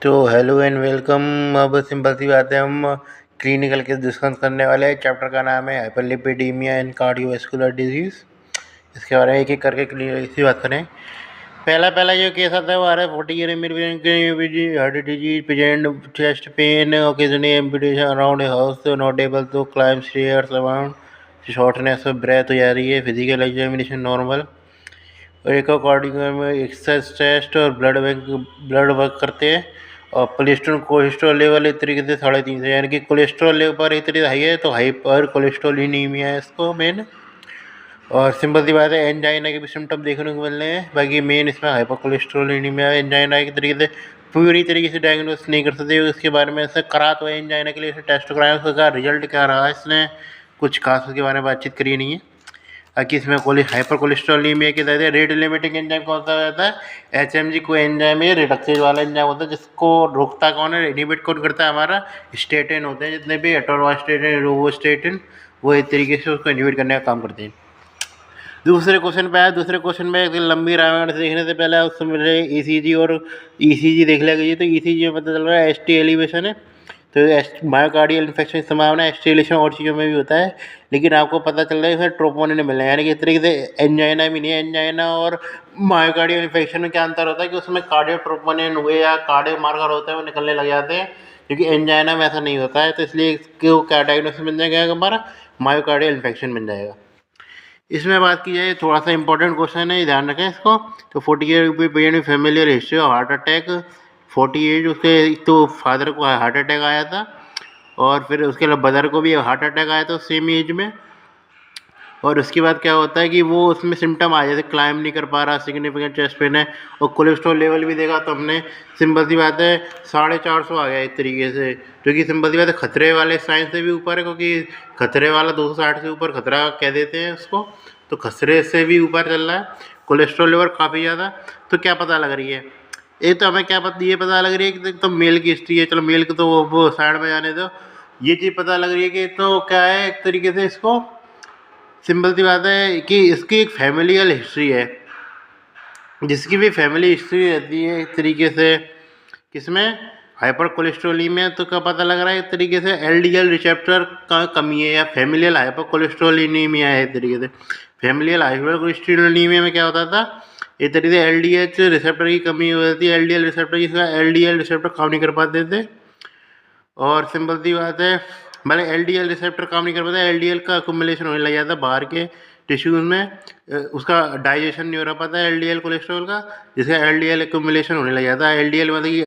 तो hello and welcome. अब simple सी बात है, हम क्लिनिकल के डिस्कस करने वाले हैं। चैप्टर का नाम है हाइपरलिपिडीमिया एंड कार्डियोवैस्कुलर डिजीज़। इसके बारे में एक एक करके इसी बात करें। पहला पहला जो केस आता है वो आ रहा है 40 year heart disease, present chest pain, occasionally amputation around a house, not able to climb stairs around, shortness of breath हो जा रही है, फिजिकल एग्जामिनेशन नॉर्मल, और एक में एक्सरसाइज टेस्ट और ब्लड वर्क करते हैं। और कोलेस्ट्रॉल लेवल एक तरीके से 350, यानी कि कोलेस्ट्रॉल लेवल एक तरीके से हाई है, तो हाइपर कोलेस्ट्रोलिनीमिया है इसको मेन। और सिंपल सी बात है, एंजाइना के भी सिम्टम देखने को मिल रहे हैं। बाकी मेन इसमें हाइपर कोलेस्ट्रोलिनीमिया, एंजाइना एक तरीके से पूरी तरीके से डायग्नोस नहीं कर सकते। उसके बारे में ऐसा करा तो है एंजाइना के लिए टेस्ट कराया, उसका रिजल्ट क्या रहा, इसने कुछ खास उसके बारे में बातचीत करी नहीं है। ताकि इसमें हाइपर कोलेस्ट्रोलिमिया के तहत रेट लिमिटिंग एंजाइम कौन सा रहता है, एचएमजी को एंजाइम है, रिडक्सेज वाला एंजाइम होता है, जिसको रोकता कौन है, इनहिबिट कौन करता है, हमारा स्टेटिन होते हैं जितने भी, एटोरवास्टेटिन, रोवोस्टेटिन, वो एक तरीके से उसको इनहिबिट करने का काम करते हैं। दूसरे क्वेश्चन पे आया। दूसरे क्वेश्चन में एक लंबी रामायण से देखने से पहले उसमें मेरे ईसीजी और ईसीजी देख लिया गई। तो ईसीजी में पता चल रहा है एसटी एलिवेशन है, तो मायोकार्डियल इन्फेक्शन की संभावना एस्टिलेशन और चीज़ों में भी होता है। लेकिन आपको पता चल रहा है इसमें ट्रोपोनिन मिल रहा है, यानी कि इस तरीके से एंजाइना भी नहीं है। एंजाइना और मायोकार्डियल इन्फेक्शन में क्या अंतर होता है कि उसमें कार्डियो ट्रोपोनिन हुए या कार्डियो मार्कर होते हैं वो निकलने लग जाते हैं, क्योंकि एंजाइना में ऐसा नहीं होता है। तो इसलिए इसको क्या डायग्नोसिस मिल जाएगा, हमारा मायोकार्डियल इन्फेक्शन मिल जाएगा। इसमें बात की जाए, थोड़ा सा इंपॉर्टेंट क्वेश्चन है, ध्यान रखें इसको। तो 40 year patient familiar history of heart attack, 40 age उसके तो फादर को हार्ट अटैक आया था, और फिर उसके बाद ब्रदर को भी हार्ट अटैक आया था सेम एज में। और उसके बाद क्या होता है कि वो उसमें सिम्टम आ जाते, क्लाइम नहीं कर पा रहा, सिग्निफिकेंट चेस्ट पेन है, और कोलेस्ट्रॉल लेवल भी देखा तो हमने, सिंपल सी बात है 450 आ गया एक तरीके से, जो कि सिंपल सी बात है खतरे वाले साइन से भी ऊपर है, क्योंकि खतरे वाला 260 से ऊपर खतरा कह देते हैं उसको, तो खतरे से भी ऊपर चल रहा है कोलेस्ट्रॉल लेवल काफ़ी ज़्यादा। तो क्या पता लग रही है, एक तो हमें क्या ये पता लग रही है कि तो मेल की हिस्ट्री है, चलो मेल को तो वो साइड में जाने दो। ये चीज़ पता लग रही है कि तो क्या है, एक तरीके से इसको सिंपल सी बात है कि इसकी एक फैमिलियल हिस्ट्री है, जिसकी भी फैमिली हिस्ट्री रहती है एक तरीके से, किसमें, हाइपर कोलेस्ट्रोलीमिया। तो क्या पता लग रहा है एक तरीके से एलडीएल रिसेप्टर का कमी है, या फैमिलियल हाइपर कोलेस्ट्रोलिनीमिया है एक तरीके से। फैमिलियल हाइपर कोलेस्ट्रोलिनीमिया में क्या होता था, एक तरीके से एलडीएच रिसेप्टर की कमी हो जाती है, एलडीएल रिसेप्टर की, एलडीएल रिसेप्टर काम नहीं कर पाते थे। और सिंपल सी बात है, भले एलडीएल रिसेप्टर काम नहीं कर पाता, एलडीएल का अक्युमुलेशन होने लग जाता है बाहर के टिश्यूज में, उसका डाइजेशन नहीं हो रहा पाता है एलडीएल कोलेस्ट्रॉल का, जिसका एलडीएल अक्युमुलेशन होने लग जाता है। एलडीएल मतलब कि